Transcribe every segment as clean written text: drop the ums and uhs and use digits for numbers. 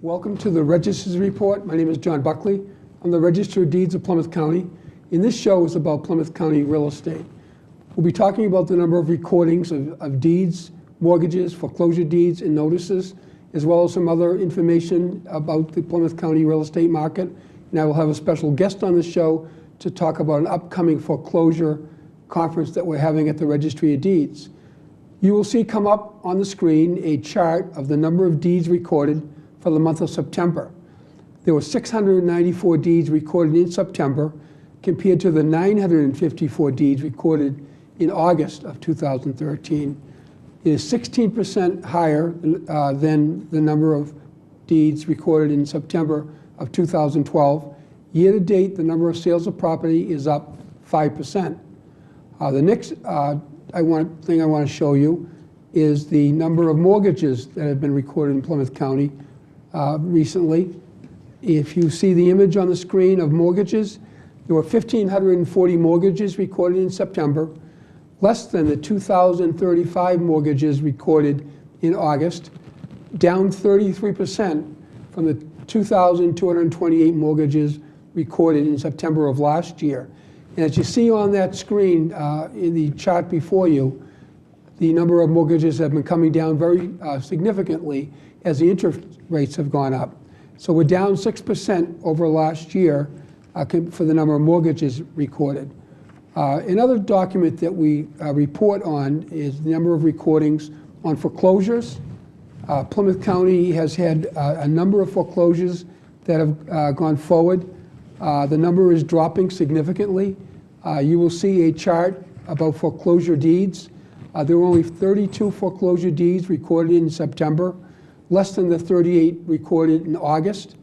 Welcome to the Register's Report. My name is John Buckley. I'm the Register of Deeds of Plymouth County, and this show is about Plymouth County real estate. We'll be talking about the number of recordings of deeds, mortgages, foreclosure deeds, and notices, as well as some other information about the Plymouth County real estate market. And I will have a special guest on the show to talk about an upcoming foreclosure conference that we're having at the Registry of Deeds. You will see come up on the screen a chart of the number of deeds recorded for the month of September. There were 694 deeds recorded in September compared to the 954 deeds recorded in August of 2013. It is 16% higher than the number of deeds recorded in September of 2012. Year to date, the number of sales of property is up 5%. The next thing I want to show you is the number of mortgages that have been recorded in Plymouth County recently. If you see the image on the screen of mortgages, there were 1,540 mortgages recorded in September, less than the 2,035 mortgages recorded in August, down 33% from the 2,228 mortgages recorded in September of last year. And as you see on that screen in the chart before you, the number of mortgages have been coming down very significantly as the interest rates have gone up. So we're down 6% over last year for the number of mortgages recorded. Another document that we report on is the number of recordings on foreclosures. Plymouth County has had a number of foreclosures that have gone forward. The number is dropping significantly. You will see a chart about foreclosure deeds. There were only 32 foreclosure deeds recorded in September, less than the 38 recorded in August,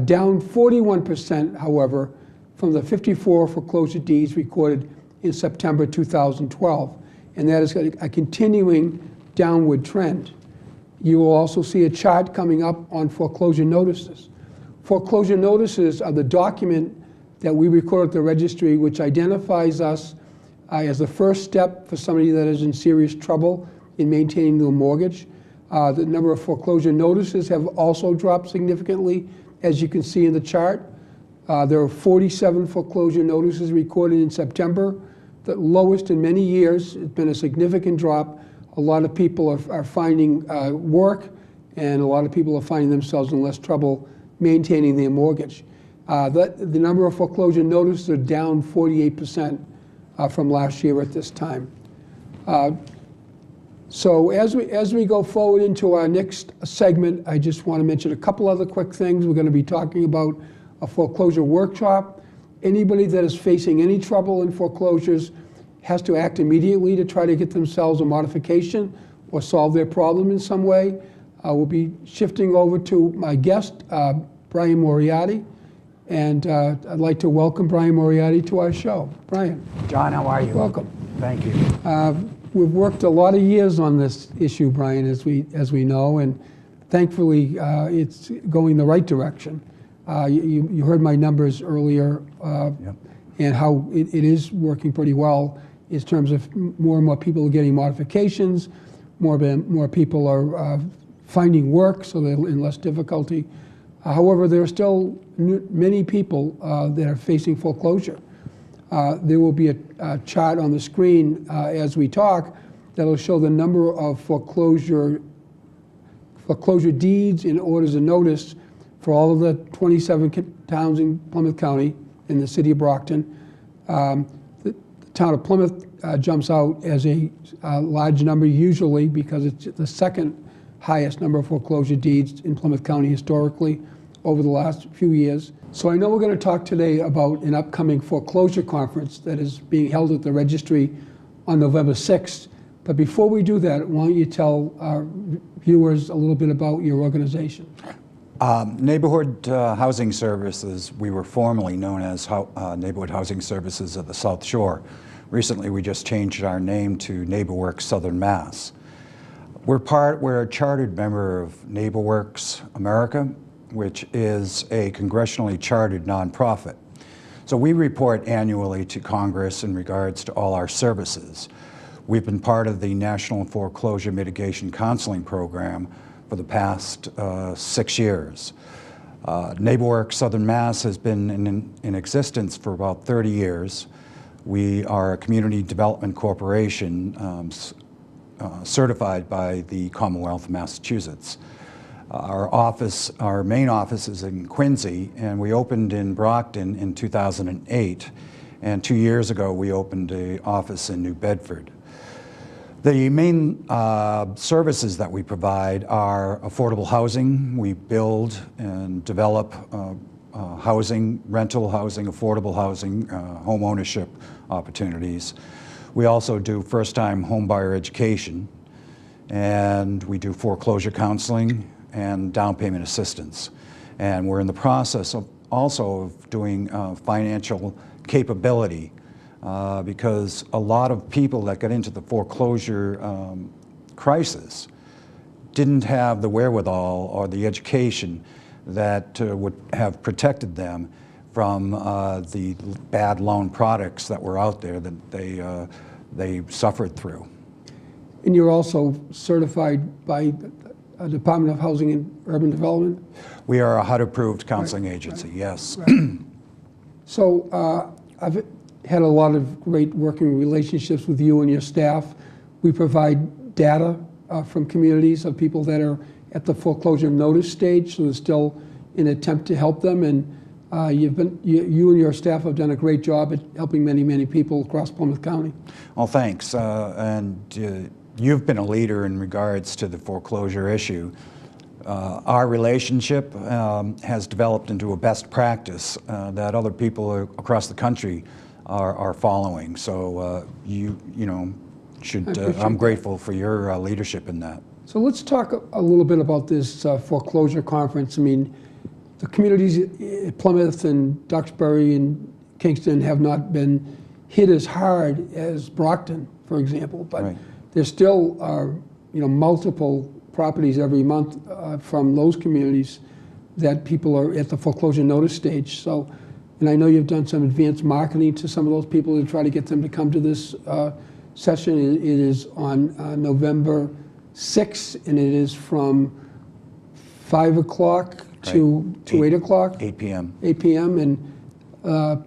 down 41%, however, from the 54 foreclosure deeds recorded in September 2012. And that is a continuing downward trend. You will also see a chart coming up on foreclosure notices. Foreclosure notices are the document that we record at the registry which identifies us as the first step for somebody that is in serious trouble in maintaining their mortgage. The number of foreclosure notices have also dropped significantly, as you can see in the chart. There are 47 foreclosure notices recorded in September, the lowest in many years. It's been a significant drop. A lot of people are finding work, and a lot of people are finding themselves in less trouble maintaining their mortgage. The number of foreclosure notices are down 48% from last year at this time. So as we go forward into our next segment, I just want to mention a couple other quick things. We're going to be talking about a foreclosure workshop. Anybody that is facing any trouble in foreclosures has to act immediately to try to get themselves a modification or solve their problem in some way. We'll be shifting over to my guest, Brian Moriarty, and I'd like to welcome Brian Moriarty to our show. Brian. John, how are you? Welcome. Thank you. We've worked a lot of years on this issue, Brian, as we know, and thankfully it's going the right direction. You heard my numbers earlier, Yep. and how it is working pretty well in terms of more and more people are getting modifications, more people are finding work, so they're in less difficulty. However, there are still many people that are facing foreclosure. There will be a chart on the screen as we talk that will show the number of foreclosure deeds and orders of notice for all of the 27 towns in Plymouth County in the city of Brockton. The town of Plymouth jumps out as a large number usually because it's the second highest number of foreclosure deeds in Plymouth County historically over the last few years. So I know we're going to talk today about an upcoming foreclosure conference that is being held at the registry on November 6th. But before we do that, why don't you tell our viewers a little bit about your organization? Neighborhood Housing Services, we were formerly known as Neighborhood Housing Services of the South Shore. Recently, we just changed our name to NeighborWorks Southern Mass. We're a chartered member of NeighborWorks America, which is a congressionally chartered nonprofit. So we report annually to Congress in regards to all our services. We've been part of the National Foreclosure Mitigation Counseling Program for the past 6 years. NeighborWorks Southern Mass has been in existence for about 30 years. We are a community development corporation certified by the Commonwealth of Massachusetts. Our main office is in Quincy, and we opened in Brockton in 2008. And 2 years ago, we opened an office in New Bedford. The main services that we provide are affordable housing. We build and develop housing, rental housing, affordable housing, home ownership opportunities. We also do first-time home buyer education, and we do foreclosure counseling and down payment assistance. And we're in the process of also doing financial capability because a lot of people that got into the foreclosure crisis didn't have the wherewithal or the education that would have protected them from the bad loan products that were out there that they suffered through. And you're also certified by the Department of Housing and Urban Development? We are a HUD-approved counseling agency, yes. So I've had a lot of great working relationships with you and your staff. We provide data from communities of people that are at the foreclosure notice stage, so there's still an attempt to help them. And you and your staff have done a great job at helping many, many people across Plymouth County. Well, thanks. And you've been a leader in regards to the foreclosure issue. Our relationship has developed into a best practice that other people across the country are following. So I'm grateful for your leadership in that. So let's talk a little bit about this foreclosure conference. I mean, the communities at Plymouth and Duxbury and Kingston have not been hit as hard as Brockton, for example, but right. There still are multiple properties every month from those communities that people are at the foreclosure notice stage. So, and I know you've done some advanced marketing to some of those people to try to get them to come to this session. It is on November 6th, and it is from 5 o'clock to 8 o'clock? 8 p.m. 8 p.m. And why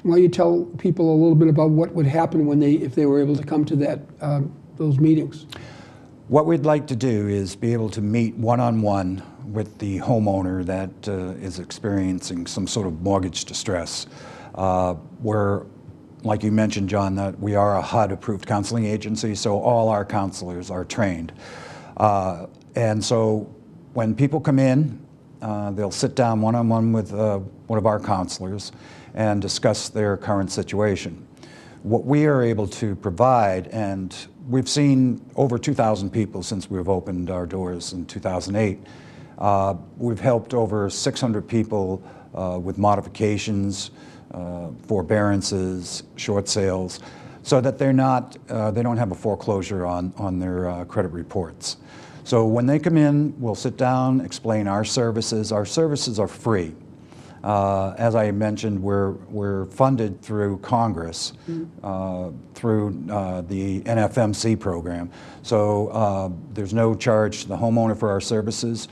don't you tell people a little bit about what would happen if they were able to come to those meetings? What we'd like to do is be able to meet one-on-one with the homeowner that is experiencing some sort of mortgage distress. We're, like you mentioned, John, that we are a HUD-approved counseling agency, so all our counselors are trained. And so when people come in, they'll sit down one-on-one with one of our counselors and discuss their current situation. What we are able to provide, and we've seen over 2,000 people since we've opened our doors in 2008. We've helped over 600 people with modifications, forbearances, short sales, so that they don't have a foreclosure on their credit reports. So when they come in, we'll sit down, explain our services. Our services are free. As I mentioned, we're funded through Congress, through the NFMC program. So there's no charge to the homeowner for our services.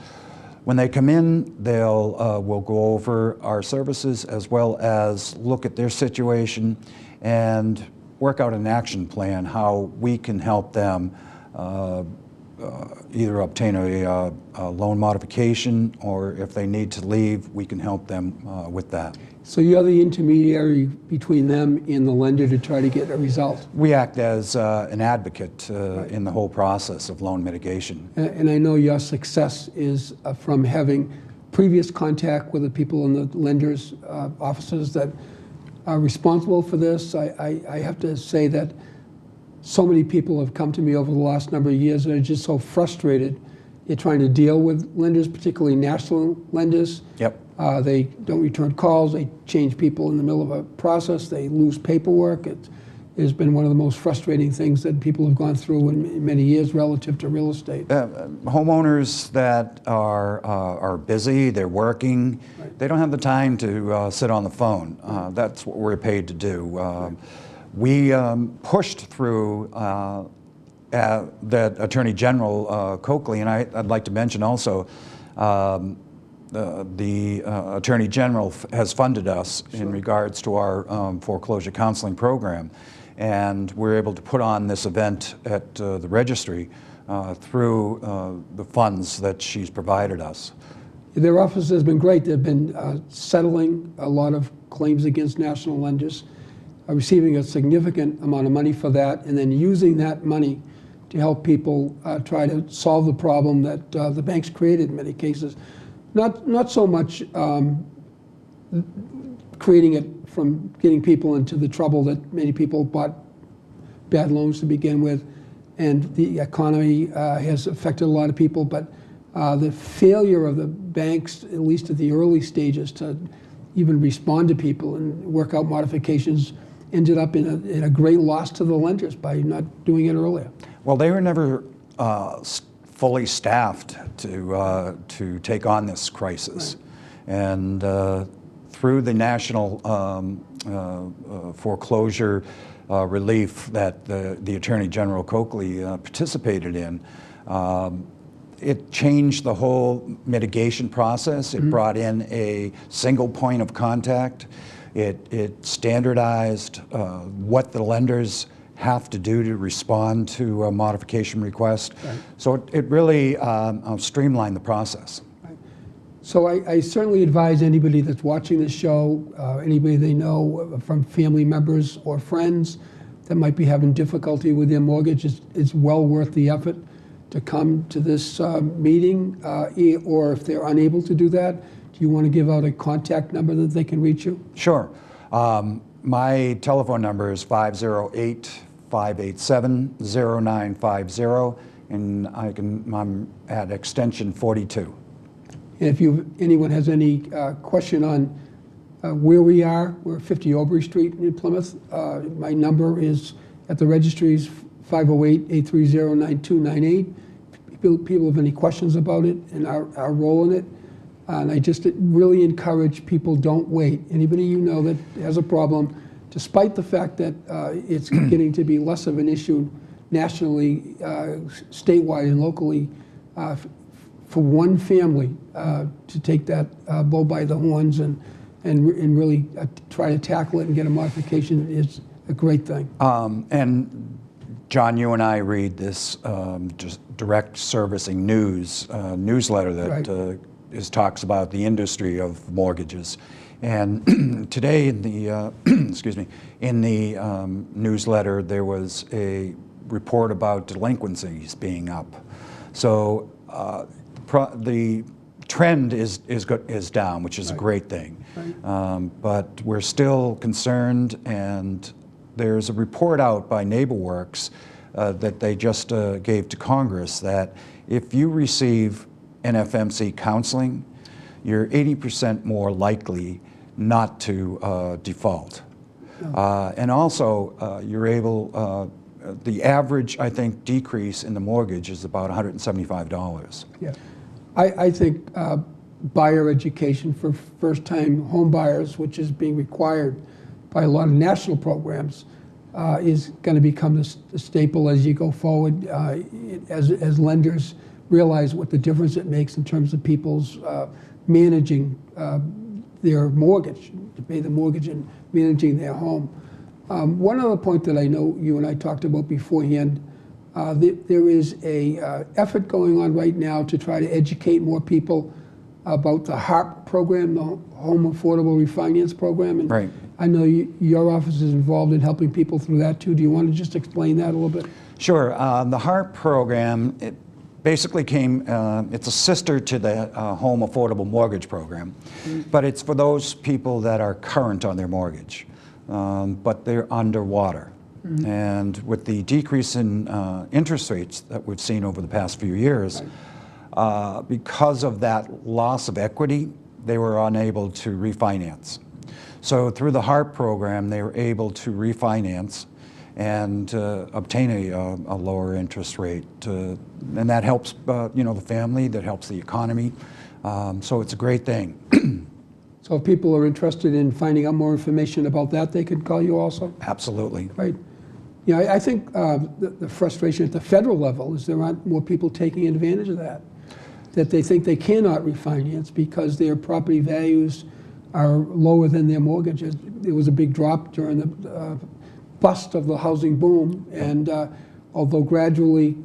When they come in, we'll go over our services as well as look at their situation and work out an action plan, how we can help them either obtain a loan modification, or if they need to leave, we can help them with that. So you're the intermediary between them and the lender to try to get a result? We act as an advocate in the whole process of loan mitigation. And I know your success is from having previous contact with the people in the lenders' offices that are responsible for this. I have to say that so many people have come to me over the last number of years that are just so frustrated in trying to deal with lenders, particularly national lenders. Yep. They don't return calls. They change people in the middle of a process. They lose paperwork. It has been one of the most frustrating things that people have gone through in many years relative to real estate. Homeowners that are busy, they're working, right. They don't have the time to sit on the phone. That's what we're paid to do. We pushed through that Attorney General Coakley, and I'd like to mention also, the Attorney General has funded us in regards to our foreclosure counseling program, and we're able to put on this event at the registry through the funds that she's provided us. Their office has been great. They've been settling a lot of claims against national lenders, receiving a significant amount of money for that, and then using that money to help people try to solve the problem that the banks created in many cases. Not so much creating it from getting people into the trouble that many people bought bad loans to begin with, and the economy has affected a lot of people, but the failure of the banks, at least at the early stages, to even respond to people and work out modifications ended up in a great loss to the lenders by not doing it earlier. Well, they were never fully staffed to take on this crisis. Right. And through the national foreclosure relief that the Attorney General Coakley participated in, it changed the whole mitigation process. It brought in a single point of contact. It standardized what the lenders have to do to respond to a modification request. Right. So it really streamlined the process. Right. So I certainly advise anybody that's watching this show, anybody they know from family members or friends that might be having difficulty with their mortgage, it's well worth the effort to come to this meeting, or if they're unable to do that, do you want to give out a contact number that they can reach you? Sure. My telephone number is 508-587-0950, and I'm at extension 42. And if anyone has any question on where we are, we're 50 Aubrey Street in Plymouth. My number is at the registries 508-830-9298. People have any questions about it and our role in it. And I just really encourage people, don't wait. Anybody you know that has a problem, despite the fact that it's getting to be less of an issue nationally, statewide and locally, for one family to take that bull by the horns and really try to tackle it and get a modification is a great thing. And John, you and I read this just direct servicing newsletter that talks about the industry of mortgages. And today in the excuse me, in the newsletter there was a report about delinquencies being up. So the trend is down, which is a great thing. Right. But we're still concerned, and there's a report out by NeighborWorks that they just gave to Congress that if you receive NFMC counseling, you're 80% more likely not to default. And also, you're able, the average, I think, decrease in the mortgage is about $175. Yeah. I think buyer education for first-time home buyers, which is being required by a lot of national programs, is going to become the staple as you go forward, as lenders realize what the difference it makes in terms of people's managing their mortgage, to pay the mortgage and managing their home. One other point that I know you and I talked about beforehand, there is a effort going on right now to try to educate more people about the Harp Program, the Home Affordable Refinance Program. And right. I know your office is involved in helping people through that too. Do you want to just explain that a little bit? Sure. The Harp Program, it basically came, it's a sister to the Home Affordable Mortgage Program, but it's for those people that are current on their mortgage, but they're underwater. And with the decrease in interest rates that we've seen over the past few years, because of that loss of equity, they were unable to refinance. So through the Harp Program, they were able to refinance and obtain a lower interest rate, and that helps the family, that helps the economy. So it's a great thing. So if people are interested in finding out more information about that, they could call you also? Absolutely. Right. You know, I think the frustration at the federal level is there aren't more people taking advantage of that they think they cannot refinance because their property values are lower than their mortgages. There was a big drop during the bust of the housing boom, and although gradually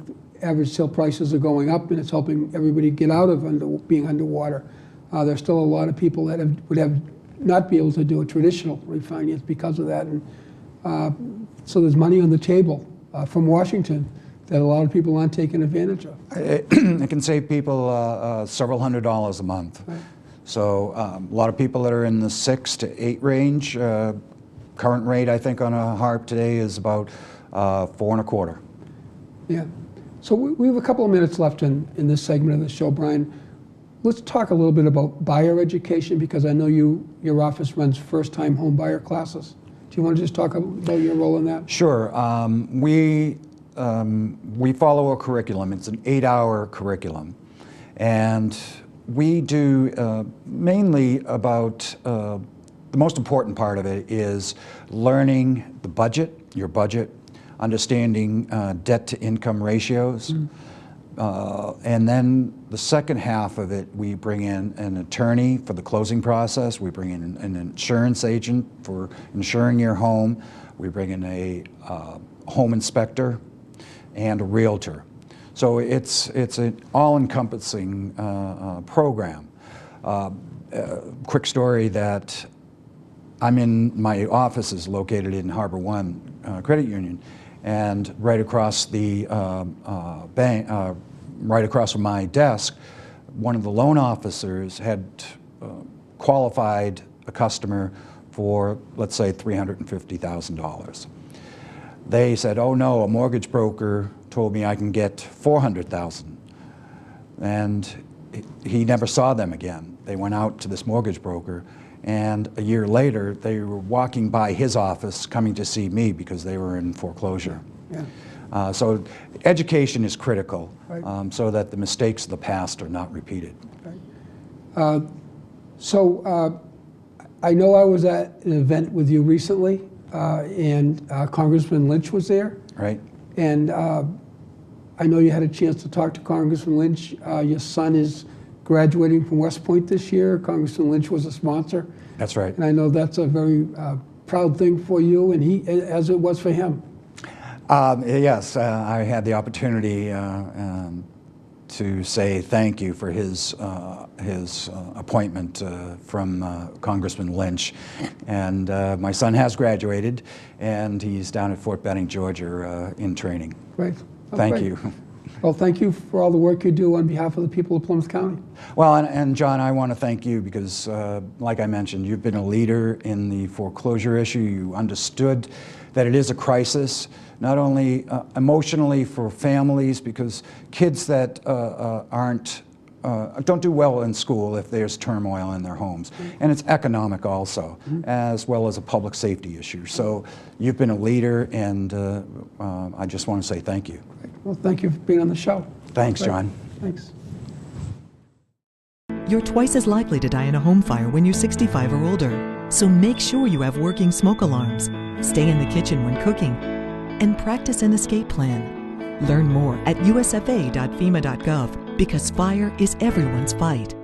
average sale prices are going up and it's helping everybody get out of being underwater, there's still a lot of people that would not be able to do a traditional refinance because of that. And so there's money on the table from Washington that a lot of people aren't taking advantage of. It can save people several $100s a month. Right. So a lot of people that are in the 6 to 8 range, current rate I think on a Harp today is about 4 1/4. Yeah. So we have a couple of minutes left in this segment of the show, Brian. Let's talk a little bit about buyer education, because I know your office runs first-time home buyer classes. Do you want to just talk about your role in that? Sure. We follow a curriculum. It's an 8-hour curriculum. And we do mainly about, the most important part of it is learning the budget, your budget, understanding debt-to-income ratios. And then the second half of it, we bring in an attorney for the closing process. We bring in an insurance agent for insuring your home. We bring in a home inspector and a realtor. So it's an all-encompassing program. Quick story that my office is located in Harbor One Credit Union, and right across the bank, right across from my desk, one of the loan officers had qualified a customer for, let's say, $350,000. They said, "Oh no, a mortgage broker told me I can get $400,000." And he never saw them again. They went out to this mortgage broker, and a year later, they were walking by his office coming to see me because they were in foreclosure. Yeah. So education is critical, Right. so that the mistakes of the past are not repeated. Right. I know I was at an event with you recently, and Congressman Lynch was there. Right. And I know you had a chance to talk to Congressman Lynch. Your son is graduating from West Point this year. Congressman Lynch was a sponsor. That's right. And I know that's a very proud thing for you, and as it was for him. Yes, I had the opportunity to say thank you for his appointment from Congressman Lynch. And my son has graduated, and he's down at Fort Benning, Georgia, in training. Great. Oh, Thank great. you. Well, thank you for all the work you do on behalf of the people of Plymouth County. Well, and John, I want to thank you because, like I mentioned, you've been a leader in the foreclosure issue. You understood that it is a crisis, not only emotionally for families, because kids that don't do well in school if there's turmoil in their homes. And it's economic also, as well as a public safety issue. So you've been a leader, and I just want to say thank you. Well, thank you for being on the show. Thanks, Great. John. Thanks. You're twice as likely to die in a home fire when you're 65 or older. So make sure you have working smoke alarms, stay in the kitchen when cooking, and practice an escape plan. Learn more at usfa.fema.gov, because fire is everyone's fight.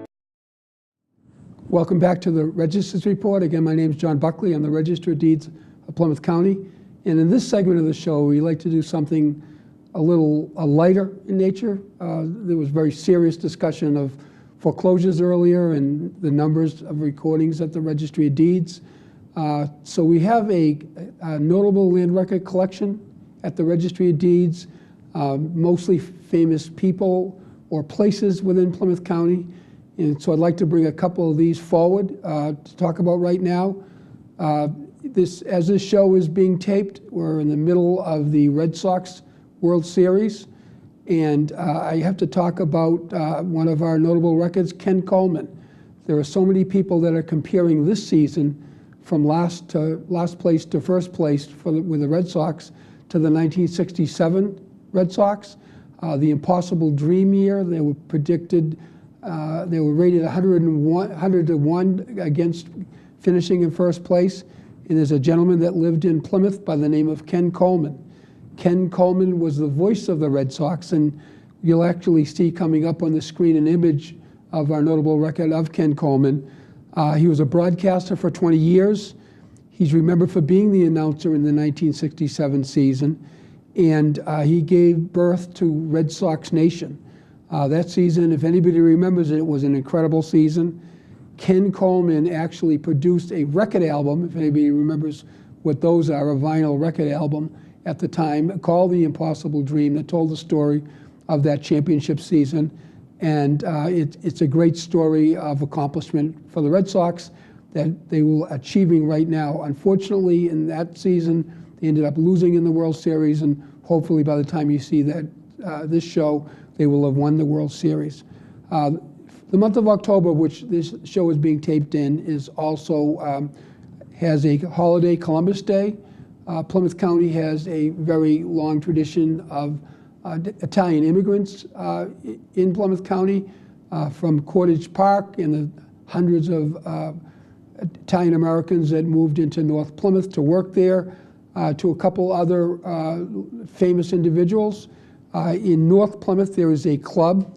Welcome back to the Register's Report. Again, my name is John Buckley. I'm the Register of Deeds of Plymouth County. And in this segment of the show, we like to do something a little lighter in nature. There was very serious discussion of foreclosures earlier and the numbers of recordings at the Registry of Deeds. So we have a notable land record collection at the Registry of Deeds, mostly famous people or places within Plymouth County. And so I'd like to bring a couple of these forward to talk about right now. As this show is being taped, we're in the middle of the Red Sox World Series. And I have to talk about one of our notable records, Ken Coleman. There are so many people that are comparing this season from last place to first place with the Red Sox to the 1967 Red Sox. The impossible dream year, they were predicted, they were rated 100 to 1 against finishing in first place. And there's a gentleman that lived in Plymouth by the name of Ken Coleman. Ken Coleman was the voice of the Red Sox, and you'll actually see coming up on the screen an image of our notable record of Ken Coleman. He was a broadcaster for 20 years. He's remembered for being the announcer in the 1967 season, and he gave birth to Red Sox Nation. That season, if anybody remembers it, was an incredible season. Ken Coleman actually produced a record album, if anybody remembers what those are, a vinyl record album at the time, called The Impossible Dream, that told the story of that championship season. And it's a great story of accomplishment for the Red Sox that they were achieving right now. Unfortunately, in that season, they ended up losing in the World Series, and hopefully by the time you see that this show, they will have won the World Series. The month of October, which this show is being taped in, is also has a holiday, Columbus Day. Plymouth County has a very long tradition of Italian immigrants in Plymouth County, from Cottage Park and the hundreds of Italian Americans that moved into North Plymouth to work there, to a couple other famous individuals. In North Plymouth, there is a club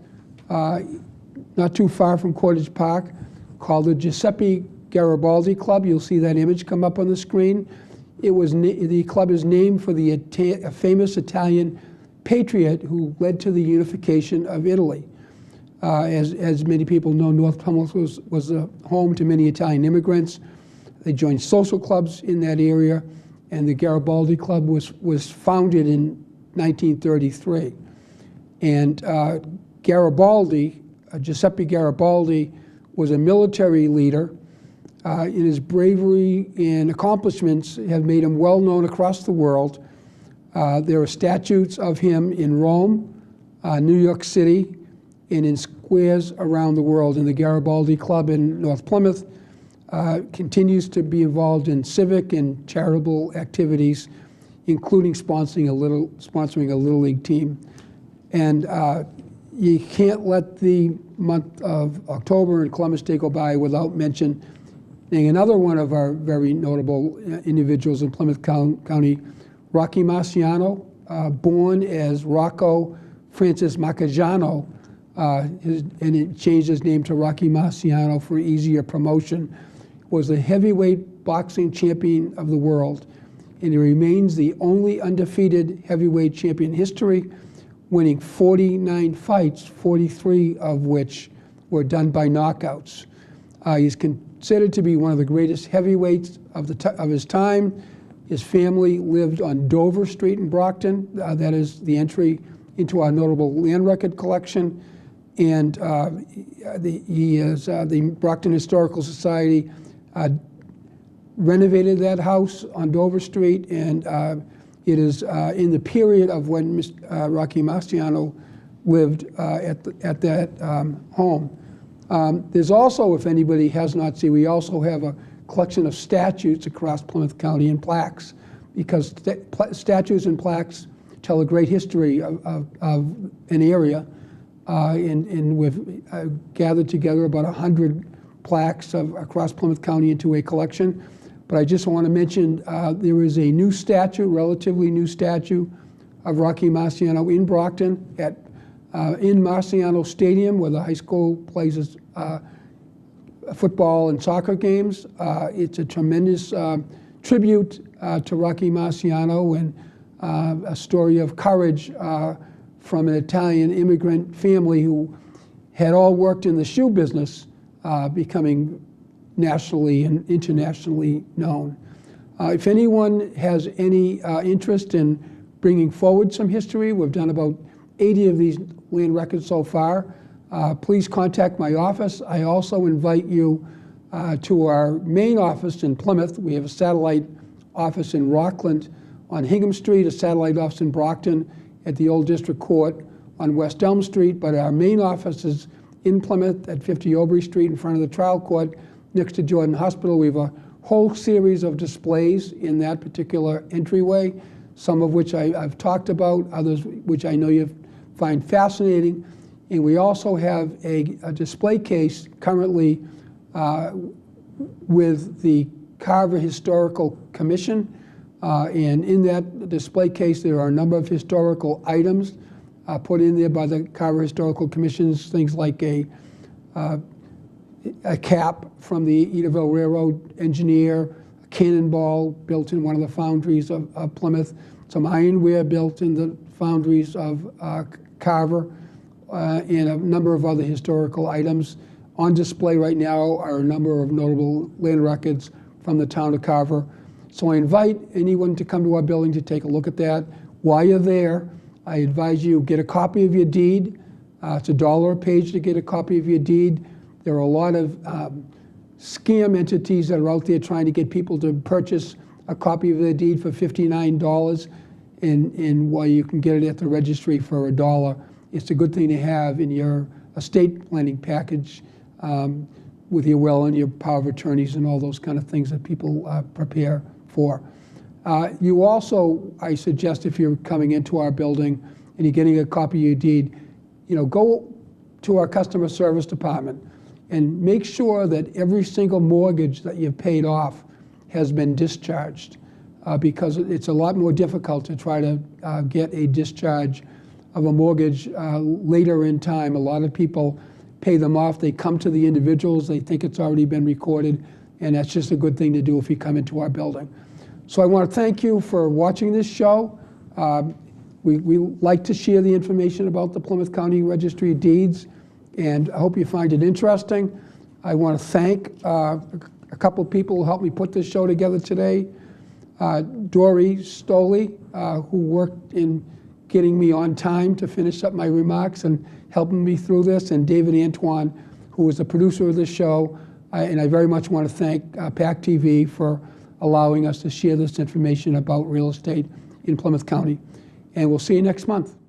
not too far from Cottage Park called the Giuseppe Garibaldi Club. You'll see that image come up on the screen. The club is named for a famous Italian patriot who led to the unification of Italy. As many people know, North Plymouth was the home to many Italian immigrants. They joined social clubs in that area, and the Garibaldi Club was founded in 1933. And Garibaldi, Giuseppe Garibaldi, was a military leader. In his bravery and accomplishments have made him well known across the world. There are statues of him in Rome, New York City, and in squares around the world. And the Garibaldi Club in North Plymouth continues to be involved in civic and charitable activities, including sponsoring a Little League team. And you can't let the month of October and Columbus Day go by without mentioning another one of our very notable individuals in Plymouth County, Rocky Marciano, born as Rocco Francis Marcagiano, and he changed his name to Rocky Marciano for easier promotion, was the heavyweight boxing champion of the world, and he remains the only undefeated heavyweight champion in history, winning 49 fights, 43 of which were done by knockouts. He's considered to be one of the greatest heavyweights of his time. His family lived on Dover Street in Brockton. That is the entry into our notable land record collection. And the Brockton Historical Society renovated that house on Dover Street, and it is in the period of when Rocky Marciano lived at that home. There's also, if anybody has not seen, we also have a collection of statues across Plymouth County and plaques, because statues and plaques tell a great history of an area. And we've gathered together about 100 plaques across Plymouth County into a collection. But I just want to mention there is a new statue, relatively new statue, of Rocky Marciano in Brockton in Marciano Stadium, where the high school plays football and soccer games. It's a tremendous tribute to Rocky Marciano, and a story of courage from an Italian immigrant family who had all worked in the shoe business, becoming nationally and internationally known. If anyone has any interest in bringing forward some history, we've done about 80 of these land records so far. Please contact my office. I also invite you to our main office in Plymouth. We have a satellite office in Rockland on Hingham Street, a satellite office in Brockton at the Old District Court on West Elm Street, but our main office is in Plymouth at 50 Aubrey Street in front of the trial court next to Jordan Hospital. We have a whole series of displays in that particular entryway, some of which I've talked about, others which I know you find fascinating. And we also have a display case currently with the Carver Historical Commission. And in that display case, there are a number of historical items put in there by the Carver Historical Commissions, things like a cap from the Edaville Railroad engineer, a cannonball built in one of the foundries of Plymouth, some ironware built in the foundries of Carver, and a number of other historical items. On display right now are a number of notable land records from the town of Carver. So I invite anyone to come to our building to take a look at that. While you're there, I advise you get a copy of your deed. It's $1 a page to get a copy of your deed. There are a lot of scam entities that are out there trying to get people to purchase a copy of their deed for $59, and while you can get it at the registry for $1, it's a good thing to have in your estate planning package with your will and your power of attorneys and all those kind of things that people prepare for. You also, I suggest, if you're coming into our building and you're getting a copy of your deed, go to our customer service department and make sure that every single mortgage that you've paid off has been discharged, because it's a lot more difficult to try to get a discharge of a mortgage later in time. A lot of people pay them off. They come to the individuals. They think it's already been recorded, and that's just a good thing to do if you come into our building. So I want to thank you for watching this show. We like to share the information about the Plymouth County Registry of Deeds, and I hope you find it interesting. I want to thank a couple of people who helped me put this show together today. Dory Stoley, who worked in getting me on time to finish up my remarks and helping me through this, and David Antoine, who was the producer of this show. And I very much want to thank PAC TV for allowing us to share this information about real estate in Plymouth County. And we'll see you next month.